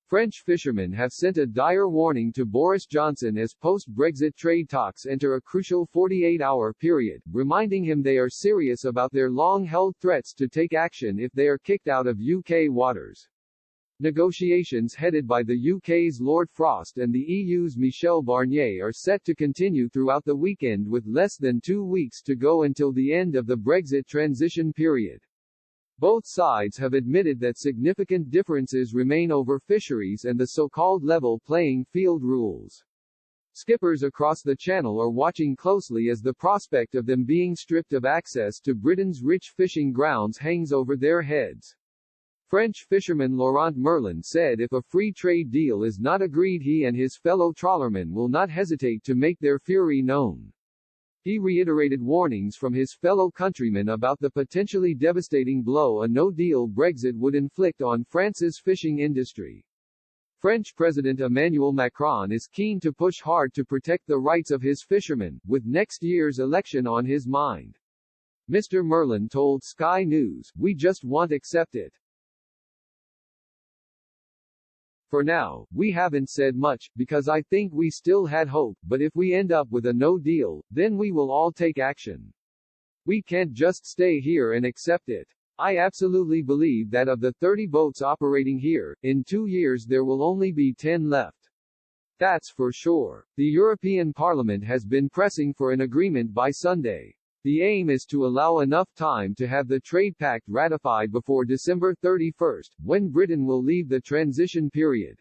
French fishermen have sent a dire warning to Boris Johnson as post-Brexit trade talks enter a crucial 48-hour period, reminding him they are serious about their long-held threats to take action if they are kicked out of UK waters. Negotiations headed by the UK's Lord Frost and the EU's Michel Barnier are set to continue throughout the weekend with less than 2 weeks to go until the end of the Brexit transition period. Both sides have admitted that significant differences remain over fisheries and the so-called level playing field rules. Skippers across the Channel are watching closely as the prospect of them being stripped of access to Britain's rich fishing grounds hangs over their heads. French fisherman Laurent Merlin said if a free trade deal is not agreed, he and his fellow trawlermen will not hesitate to make their fury known. He reiterated warnings from his fellow countrymen about the potentially devastating blow a no-deal Brexit would inflict on France's fishing industry. French President Emmanuel Macron is keen to push hard to protect the rights of his fishermen, with next year's election on his mind. Mr. Merlin told Sky News, "We just won't accept it. For now, we haven't said much, because I think we still had hope, but if we end up with a no deal, then we will all take action. We can't just stay here and accept it. I absolutely believe that of the 30 boats operating here, in 2 years there will only be 10 left. That's for sure." The European Parliament has been pressing for an agreement by Sunday. The aim is to allow enough time to have the trade pact ratified before December 31, when Britain will leave the transition period.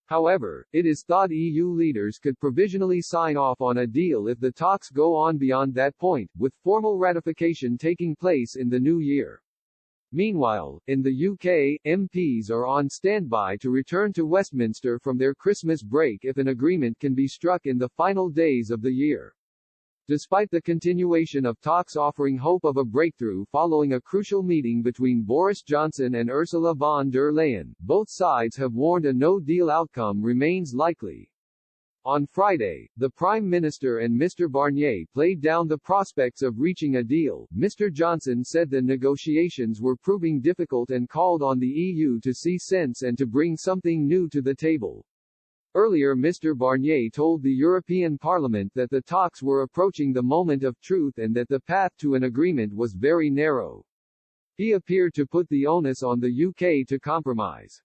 However, it is thought EU leaders could provisionally sign off on a deal if the talks go on beyond that point, with formal ratification taking place in the new year. Meanwhile, in the UK, MPs are on standby to return to Westminster from their Christmas break if an agreement can be struck in the final days of the year. Despite the continuation of talks offering hope of a breakthrough following a crucial meeting between Boris Johnson and Ursula von der Leyen, both sides have warned a no-deal outcome remains likely. On Friday, the Prime Minister and Mr. Barnier played down the prospects of reaching a deal. Mr. Johnson said the negotiations were proving difficult and called on the EU to see sense and to bring something new to the table. Earlier, Mr. Barnier told the European Parliament that the talks were approaching the moment of truth and that the path to an agreement was very narrow. He appeared to put the onus on the UK to compromise.